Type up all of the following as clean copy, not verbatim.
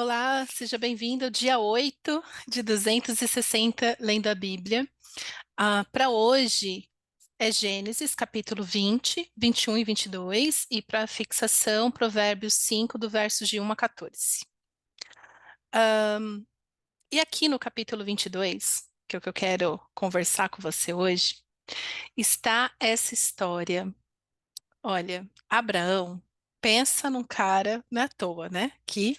Olá, seja bem-vindo ao dia 8 de 260 lendo a Bíblia. Para hoje é Gênesis, capítulo 20, 21 e 22, e para fixação, Provérbios 5, do versos de 1 a 14. E aqui no capítulo 22, que é o que eu quero conversar com você hoje, está essa história. Olha, Abraão, pensa num cara, não é à toa, né? Que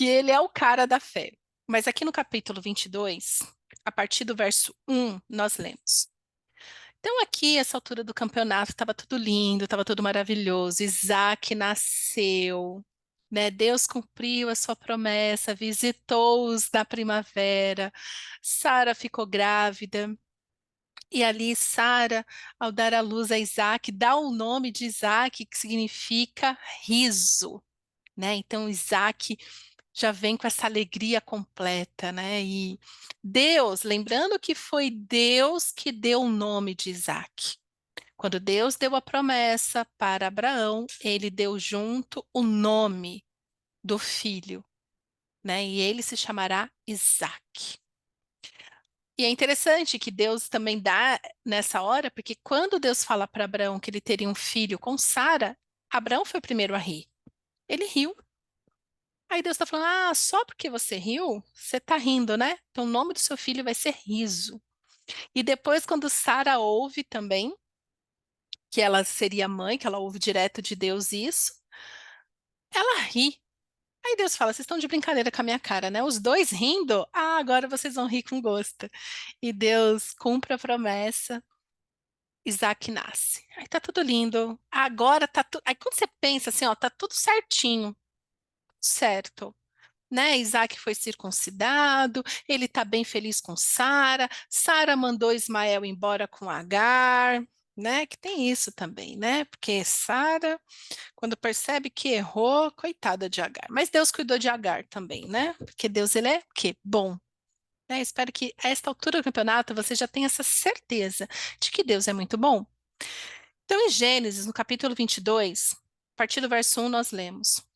ele é o cara da fé. Mas aqui no capítulo 22, a partir do verso 1, nós lemos. Então, aqui, essa altura do campeonato, estava tudo lindo, estava tudo maravilhoso. Isaac nasceu, né? Deus cumpriu a sua promessa, visitou-os na primavera. Sara ficou grávida. E ali, Sara, ao dar à luz a Isaac, dá o nome de Isaac, que significa riso, né? Então, Isaac já vem com essa alegria completa, né? E Deus, lembrando que foi Deus que deu o nome de Isaac. Quando Deus deu a promessa para Abraão, ele deu junto o nome do filho, né? E ele se chamará Isaac. E é interessante que Deus também dá nessa hora, porque quando Deus fala para Abraão que ele teria um filho com Sara, Abraão foi o primeiro a rir. Ele riu. Aí Deus está falando: só porque você riu, você está rindo, né? Então o nome do seu filho vai ser Riso. E depois, quando Sara ouve também que ela seria mãe, que ela ouve direto de Deus isso, ela ri. Aí Deus fala: vocês estão de brincadeira com a minha cara, né? Os dois rindo, agora vocês vão rir com gosto. E Deus cumpre a promessa. Isaac nasce. Aí tá tudo lindo. Agora tá tudo. Aí quando você pensa assim, ó, tá tudo certinho, certo. Né? Isaac foi circuncidado, ele está bem feliz com Sara. Sara mandou Ismael embora com Agar, né? Que tem isso também, né? Porque Sara, quando percebe que errou, coitada de Agar. Mas Deus cuidou de Agar também, né? Porque Deus, ele é o quê? Bom. Né? Espero que a esta altura do campeonato você já tenha essa certeza de que Deus é muito bom. Então, em Gênesis, no capítulo 22, a partir do verso 1, nós lemos: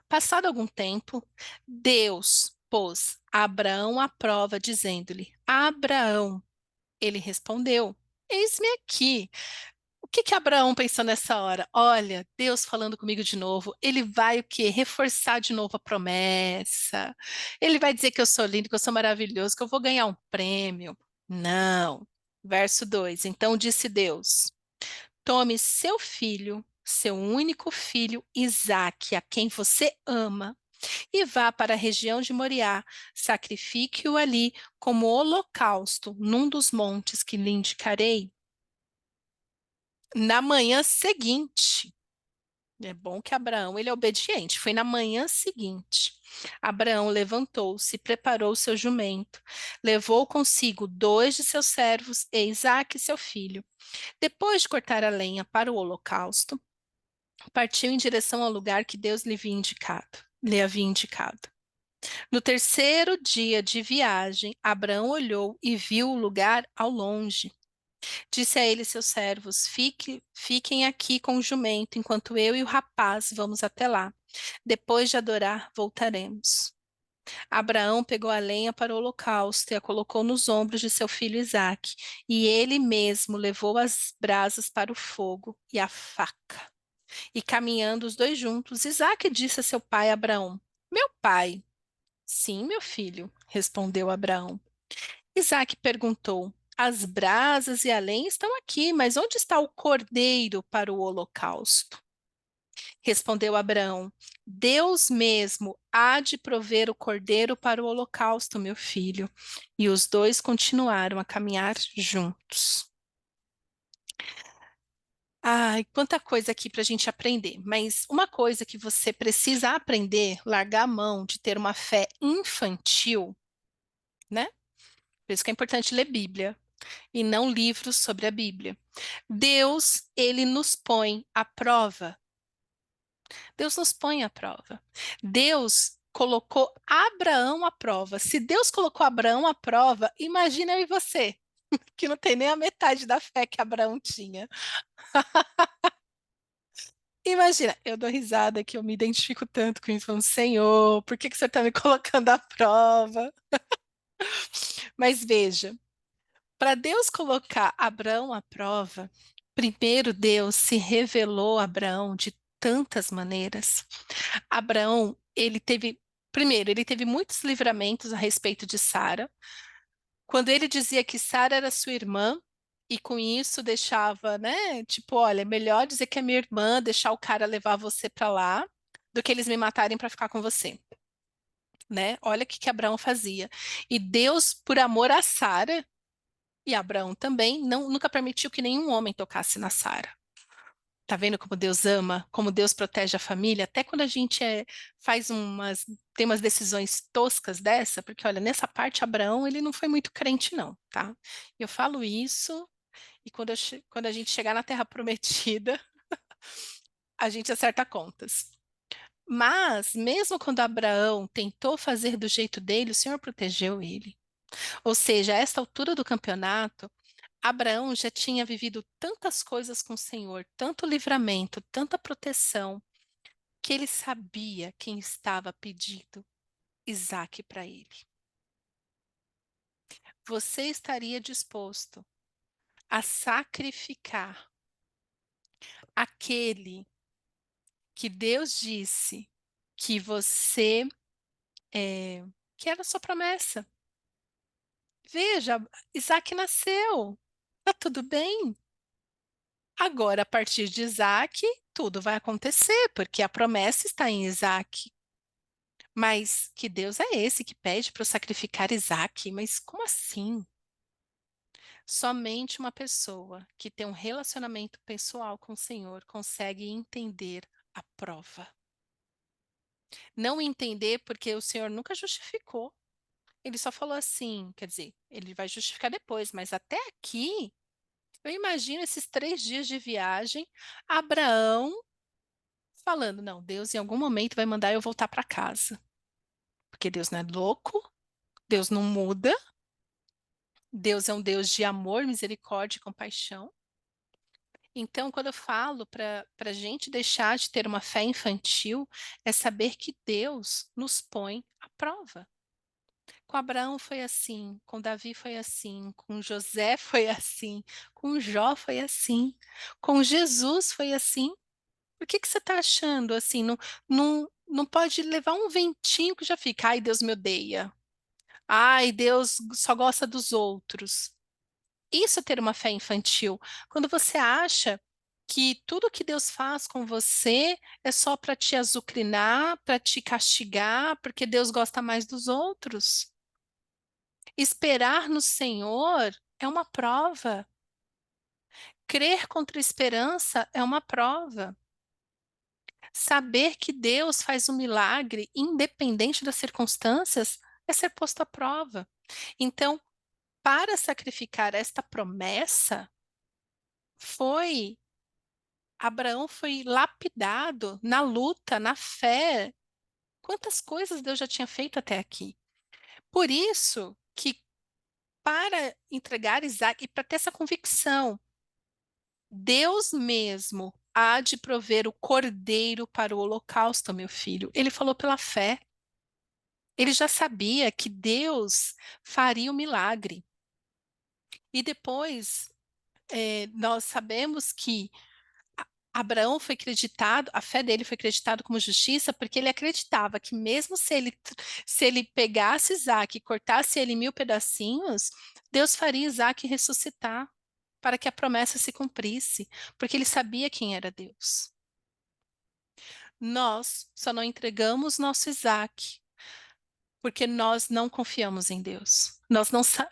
Passado algum tempo, Deus pôs Abraão à prova, dizendo-lhe: Abraão. Ele respondeu: Eis-me aqui. O que que Abraão pensou nessa hora? Olha, Deus falando comigo de novo. Ele vai o quê? Reforçar de novo a promessa. Ele vai dizer que eu sou lindo, que eu sou maravilhoso, que eu vou ganhar um prêmio. Não. Verso 2. Então disse Deus: Tome seu filho, seu único filho, Isaque, a quem você ama, e vá para a região de Moriá, sacrifique-o ali como holocausto num dos montes que lhe indicarei. Na manhã seguinte, é bom que Abraão ele é obediente, foi na manhã seguinte. Abraão levantou-se, preparou seu jumento, levou consigo dois de seus servos e Isaque, seu filho. Depois de cortar a lenha para o holocausto, partiu em direção ao lugar que Deus lhe havia indicado. No terceiro dia de viagem, Abraão olhou e viu o lugar ao longe. Disse a ele seus servos: Fiquem aqui com o jumento, enquanto eu e o rapaz vamos até lá. Depois de adorar, voltaremos. Abraão pegou a lenha para o holocausto e a colocou nos ombros de seu filho Isaque, e ele mesmo levou as brasas para o fogo e a faca. E caminhando os dois juntos, Isaque disse a seu pai Abraão: Meu pai. Sim, meu filho, respondeu Abraão. Isaque perguntou: As brasas e a lenha estão aqui, mas onde está o cordeiro para o holocausto? Respondeu Abraão: Deus mesmo há de prover o cordeiro para o holocausto, meu filho. E os dois continuaram a caminhar juntos. Ai, quanta coisa aqui para a gente aprender. Mas uma coisa que você precisa aprender, largar a mão de ter uma fé infantil, né? Por isso que é importante ler Bíblia e não livros sobre a Bíblia. Deus, ele nos põe à prova. Deus nos põe à prova. Deus colocou Abraão à prova. Se Deus colocou Abraão à prova, imagina eu e você, que não tem nem a metade da fé que Abraão tinha. Imagina, eu dou risada que eu me identifico tanto com isso, falando, Senhor, por que que você está me colocando à prova? Mas veja, para Deus colocar Abraão à prova, primeiro Deus se revelou a Abraão de tantas maneiras. Abraão, primeiro, ele teve muitos livramentos a respeito de Sara. Quando ele dizia que Sara era sua irmã, e com isso deixava, né? Tipo, olha, é melhor dizer que é minha irmã, deixar o cara levar você para lá, do que eles me matarem para ficar com você, né? Olha o que que Abraão fazia. E Deus, por amor a Sara, e Abraão também, nunca permitiu que nenhum homem tocasse na Sara. Tá vendo como Deus ama, como Deus protege a família? Até quando a gente tem umas decisões toscas dessa, porque olha, nessa parte Abraão, ele não foi muito crente não, tá? Eu falo isso e quando a gente chegar na Terra Prometida, a gente acerta contas. Mas, mesmo quando Abraão tentou fazer do jeito dele, o Senhor protegeu ele. Ou seja, a esta altura do campeonato, Abraão já tinha vivido tantas coisas com o Senhor, tanto livramento, tanta proteção, que ele sabia quem estava pedindo Isaque para ele. Você estaria disposto a sacrificar aquele que Deus disse que você que era a sua promessa? Veja, Isaque nasceu, tá tudo bem. Agora, a partir de Isaque, tudo vai acontecer, porque a promessa está em Isaque. Mas que Deus é esse que pede para eu sacrificar Isaque? Mas como assim? Somente uma pessoa que tem um relacionamento pessoal com o Senhor consegue entender a prova. Não entender porque o Senhor nunca justificou. Ele só falou assim, quer dizer, ele vai justificar depois, mas até aqui, eu imagino esses 3 dias de viagem, Abraão falando, não, Deus em algum momento vai mandar eu voltar para casa. Porque Deus não é louco, Deus não muda, Deus é um Deus de amor, misericórdia e compaixão. Então, quando eu falo para a gente deixar de ter uma fé infantil, é saber que Deus nos põe à prova. Com Abraão foi assim, com Davi foi assim, com José foi assim, com Jó foi assim, com Jesus foi assim. Por que que você está achando assim? Não pode levar um ventinho que já fica, ai, Deus me odeia. Ai, Deus só gosta dos outros. Isso é ter uma fé infantil. Quando você acha que tudo que Deus faz com você é só para te azucrinar, para te castigar, porque Deus gosta mais dos outros. Esperar no Senhor é uma prova. Crer contra a esperança é uma prova. Saber que Deus faz um milagre, independente das circunstâncias, é ser posto à prova. Então, para sacrificar esta promessa, foi Abraão foi lapidado na luta, na fé. Quantas coisas Deus já tinha feito até aqui. Por isso que para entregar Isaac e para ter essa convicção, Deus mesmo há de prover o cordeiro para o holocausto, meu filho. Ele falou pela fé. Ele já sabia que Deus faria o milagre. E depois, nós sabemos que Abraão foi acreditado, a fé dele foi acreditada como justiça, porque ele acreditava que mesmo se ele pegasse Isaac e cortasse ele em 1000 pedacinhos, Deus faria Isaac ressuscitar para que a promessa se cumprisse, porque ele sabia quem era Deus. Nós só não entregamos nosso Isaac porque nós não confiamos em Deus.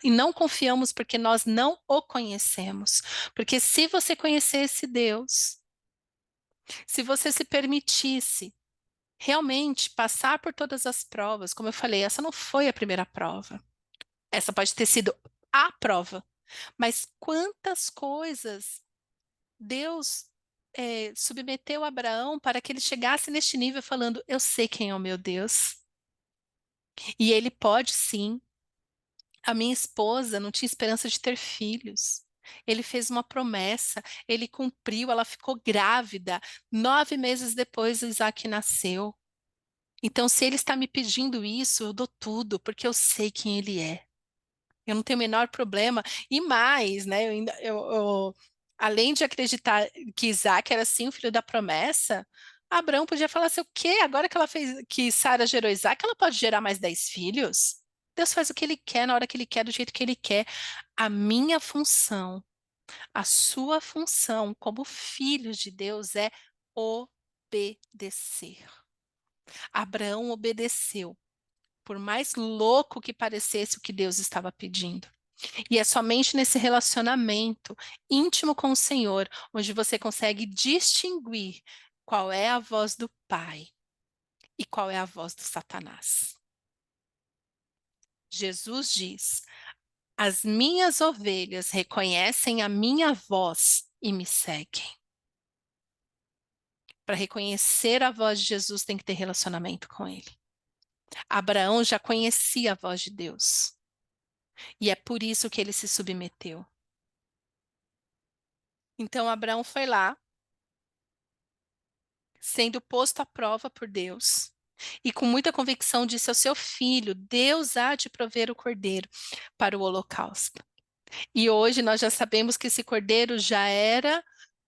E não confiamos porque nós não o conhecemos. Porque se você conhecesse Deus, se você se permitisse realmente passar por todas as provas, como eu falei, essa não foi a primeira prova. Essa pode ter sido a prova. Mas quantas coisas Deus submeteu a Abraão para que ele chegasse neste nível falando: Eu sei quem é o meu Deus. E ele pode sim. A minha esposa não tinha esperança de ter filhos. Ele fez uma promessa, ele cumpriu, ela ficou grávida. 9 meses depois, Isaac nasceu. Então, se ele está me pedindo isso, eu dou tudo, porque eu sei quem ele é. Eu não tenho o menor problema. E mais, né? Além de acreditar que Isaac era sim o filho da promessa, Abraão podia falar assim: o quê? Agora que ela fez, que Sara gerou Isaac, ela pode gerar mais 10 filhos? Deus faz o que ele quer, na hora que ele quer, do jeito que ele quer. A minha função, a sua função como filhos de Deus é obedecer. Abraão obedeceu, por mais louco que parecesse o que Deus estava pedindo. E é somente nesse relacionamento íntimo com o Senhor, onde você consegue distinguir qual é a voz do Pai e qual é a voz do Satanás. Jesus diz: as minhas ovelhas reconhecem a minha voz e me seguem. Para reconhecer a voz de Jesus, tem que ter relacionamento com ele. Abraão já conhecia a voz de Deus. E é por isso que ele se submeteu. Então, Abraão foi lá, sendo posto à prova por Deus, e com muita convicção disse ao seu filho: Deus há de prover o cordeiro para o holocausto. E hoje nós já sabemos que esse cordeiro já era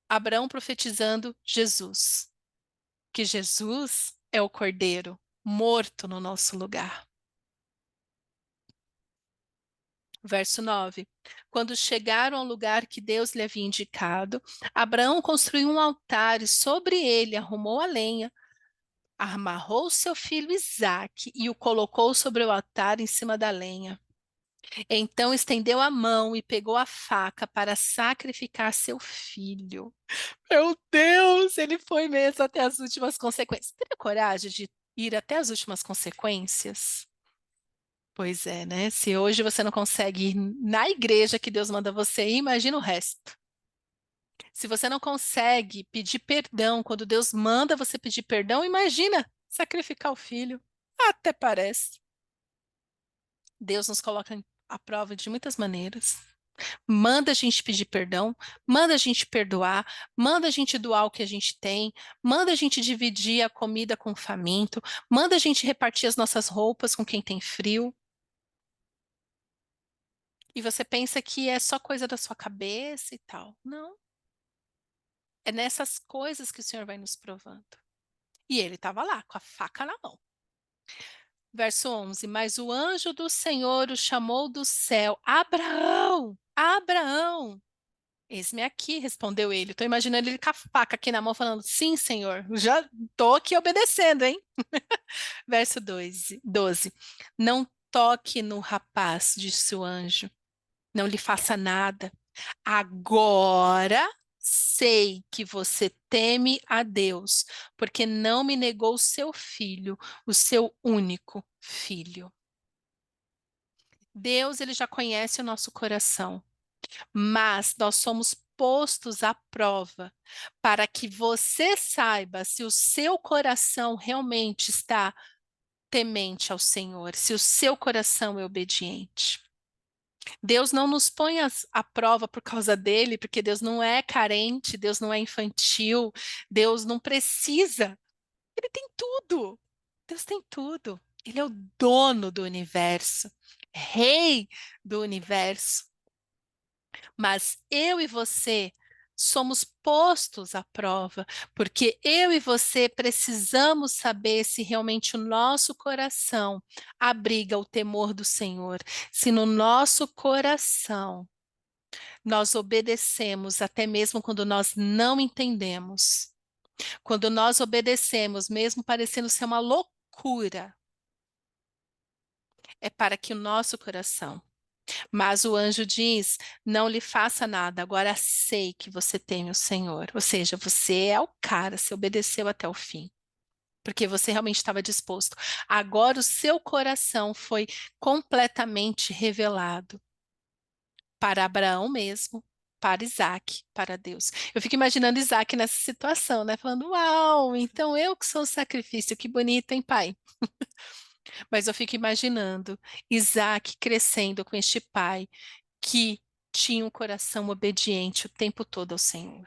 Abraão profetizando Jesus, que Jesus é o cordeiro morto no nosso lugar. Verso 9. Quando chegaram ao lugar que Deus lhe havia indicado, Abraão construiu um altar e sobre ele arrumou a lenha, amarrou seu filho Isaque e o colocou sobre o altar em cima da lenha. Então estendeu a mão e pegou a faca para sacrificar seu filho. Meu Deus, ele foi mesmo até as últimas consequências. Teria coragem de ir até as últimas consequências? Pois é, né? Se hoje você não consegue ir na igreja que Deus manda você ir, imagina o resto. Se você não consegue pedir perdão quando Deus manda você pedir perdão, imagina sacrificar o filho. Até parece. Deus nos coloca à prova de muitas maneiras. Manda a gente pedir perdão, manda a gente perdoar, manda a gente doar o que a gente tem, manda a gente dividir a comida com o faminto, manda a gente repartir as nossas roupas com quem tem frio. E você pensa que é só coisa da sua cabeça e tal. Não. É nessas coisas que o Senhor vai nos provando. E ele estava lá, com a faca na mão. Verso 11: Mas o anjo do Senhor o chamou do céu: Abraão, Abraão. Eis-me aqui, respondeu ele. Estou imaginando ele com a faca aqui na mão, falando: Sim, Senhor, já estou aqui obedecendo, hein? Verso 12: Não toque no rapaz, disse o anjo, não lhe faça nada. Agora sei que você teme a Deus, porque não me negou o seu filho, o seu único filho. Deus, ele já conhece o nosso coração, mas nós somos postos à prova para que você saiba se o seu coração realmente está temente ao Senhor, se o seu coração é obediente. Deus não nos põe à prova por causa dele, porque Deus não é carente, Deus não é infantil, Deus não precisa. Ele tem tudo. Deus tem tudo. Ele é o dono do universo, rei do universo. Mas eu e você somos postos à prova, porque eu e você precisamos saber se realmente o nosso coração abriga o temor do Senhor, se no nosso coração nós obedecemos até mesmo quando nós não entendemos. Quando nós obedecemos, mesmo parecendo ser uma loucura, é para que o nosso coração. Mas o anjo diz: não lhe faça nada, agora sei que você teme o Senhor. Ou seja, você é o cara, você obedeceu até o fim. Porque você realmente estava disposto. Agora o seu coração foi completamente revelado para Abraão mesmo, para Isaac, para Deus. Eu fico imaginando Isaac nessa situação, né? Falando: uau, então eu que sou o sacrifício, que bonito, hein, pai? Mas eu fico imaginando Isaac crescendo com este pai que tinha um coração obediente o tempo todo ao Senhor.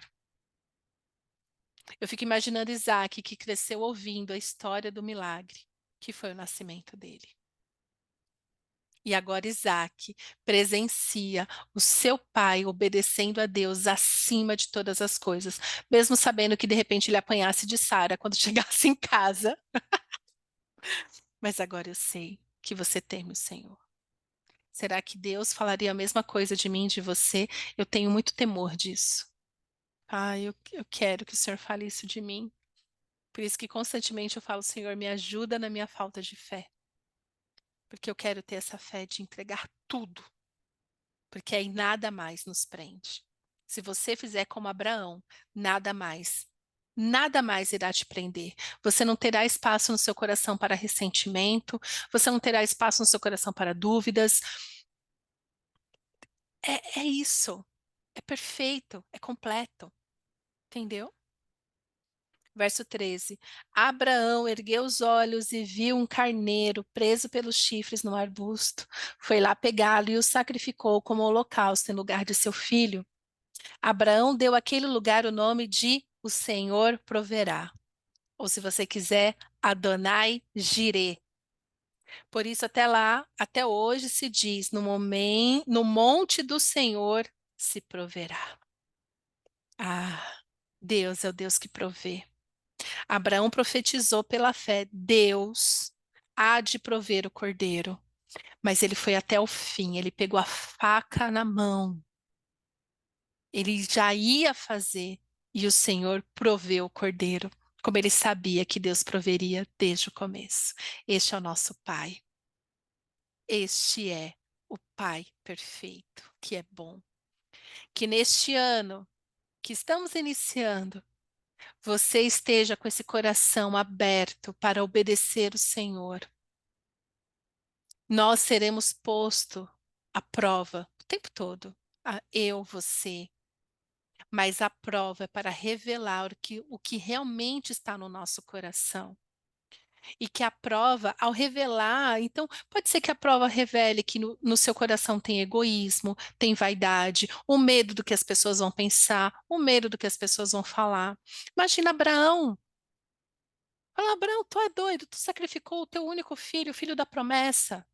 Eu fico imaginando Isaac, que cresceu ouvindo a história do milagre, que foi o nascimento dele. E agora Isaac presencia o seu pai obedecendo a Deus acima de todas as coisas, mesmo sabendo que de repente ele apanhasse de Sara quando chegasse em casa. Mas agora eu sei que você teme o Senhor. Será que Deus falaria a mesma coisa de mim e de você? Eu tenho muito temor disso. Eu quero que o Senhor fale isso de mim. Por isso que constantemente eu falo, Senhor, me ajuda na minha falta de fé. Porque eu quero ter essa fé de entregar tudo. Porque aí nada mais nos prende. Se você fizer como Abraão, nada mais irá te prender. Você não terá espaço no seu coração para ressentimento, você não terá espaço no seu coração para dúvidas. É isso. É perfeito, é completo. Entendeu? Verso 13: Abraão ergueu os olhos e viu um carneiro preso pelos chifres no arbusto. Foi lá pegá-lo e o sacrificou como holocausto em lugar de seu filho. Abraão deu àquele lugar o nome de O Senhor Proverá. Ou se você quiser, Adonai Jireh. Por isso, até lá, até hoje se diz: no monte do Senhor se proverá. Ah, Deus é o Deus que provê. Abraão profetizou pela fé: Deus há de prover o cordeiro. Mas ele foi até o fim, ele pegou a faca na mão. Ele já ia fazer e o Senhor proveu o cordeiro, como ele sabia que Deus proveria desde o começo. Este é o nosso Pai. Este é o Pai perfeito, que é bom. Que neste ano que estamos iniciando, você esteja com esse coração aberto para obedecer o Senhor. Nós seremos posto à prova o tempo todo. Eu, você. Mas a prova é para revelar o que realmente está no nosso coração. E que a prova, ao revelar, então, pode ser que a prova revele que no seu coração tem egoísmo, tem vaidade, o medo do que as pessoas vão pensar, o medo do que as pessoas vão falar. Imagina Abraão. Fala, Abraão, tu é doido, tu sacrificou o teu único filho, o filho da promessa.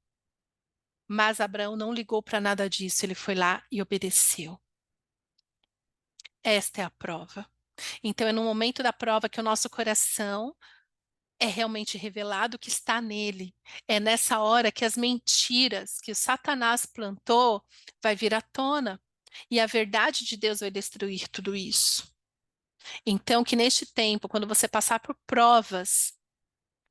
Mas Abraão não ligou para nada disso, ele foi lá e obedeceu. Esta é a prova. Então, é no momento da prova que o nosso coração é realmente revelado o que está nele. É nessa hora que as mentiras que o Satanás plantou vai vir à tona. E a verdade de Deus vai destruir tudo isso. Então, que neste tempo, quando você passar por provas,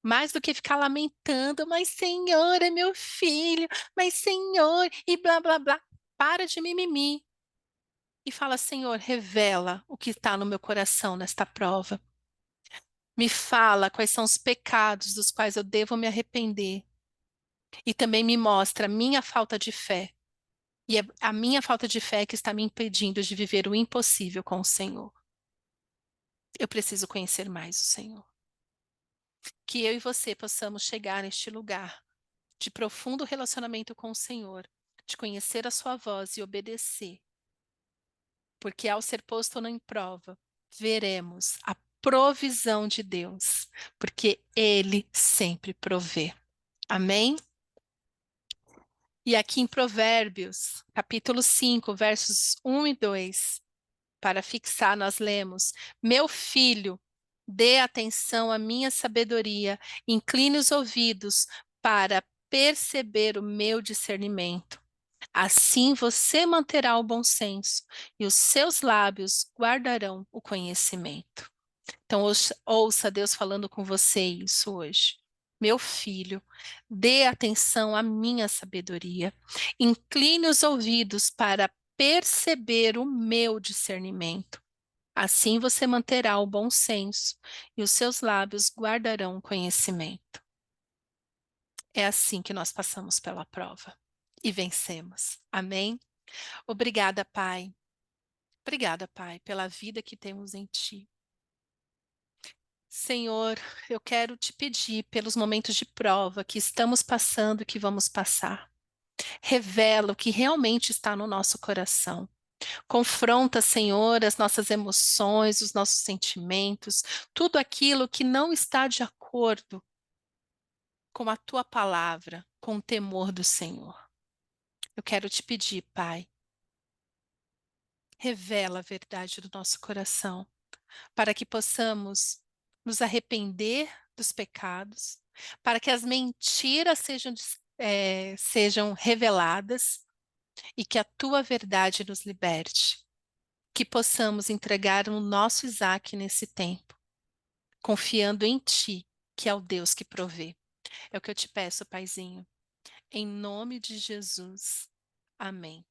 mais do que ficar lamentando, mas Senhor é meu filho, mas Senhor, e blá blá blá, para de mimimi e fala: Senhor, revela o que está no meu coração nesta prova. Me fala quais são os pecados dos quais eu devo me arrepender. E também me mostra a minha falta de fé. E é a minha falta de fé que está me impedindo de viver o impossível com o Senhor. Eu preciso conhecer mais o Senhor. Que eu e você possamos chegar neste lugar de profundo relacionamento com o Senhor, de conhecer a sua voz e obedecer. Porque ao ser posto em prova, veremos a provisão de Deus, porque Ele sempre provê. Amém? E aqui em Provérbios, capítulo 5, versos 1 e 2, para fixar, nós lemos: Meu filho, dê atenção à minha sabedoria, incline os ouvidos para perceber o meu discernimento. Assim você manterá o bom senso e os seus lábios guardarão o conhecimento. Então, ouça Deus falando com você isso hoje. Meu filho, dê atenção à minha sabedoria. Incline os ouvidos para perceber o meu discernimento. Assim você manterá o bom senso e os seus lábios guardarão o conhecimento. É assim que nós passamos pela prova e vencemos. Amém? Obrigada, Pai. Obrigada, Pai, pela vida que temos em Ti. Senhor, eu quero te pedir pelos momentos de prova que estamos passando e que vamos passar. Revela o que realmente está no nosso coração. Confronta, Senhor, as nossas emoções, os nossos sentimentos, tudo aquilo que não está de acordo com a tua palavra, com o temor do Senhor. Eu quero te pedir, Pai, revela a verdade do nosso coração, para que possamos nos arrepender dos pecados, para que as mentiras sejam reveladas e que a tua verdade nos liberte, que possamos entregar o nosso Isaac nesse tempo, confiando em ti, que é o Deus que provê. É o que eu te peço, Paizinho, em nome de Jesus. Amém.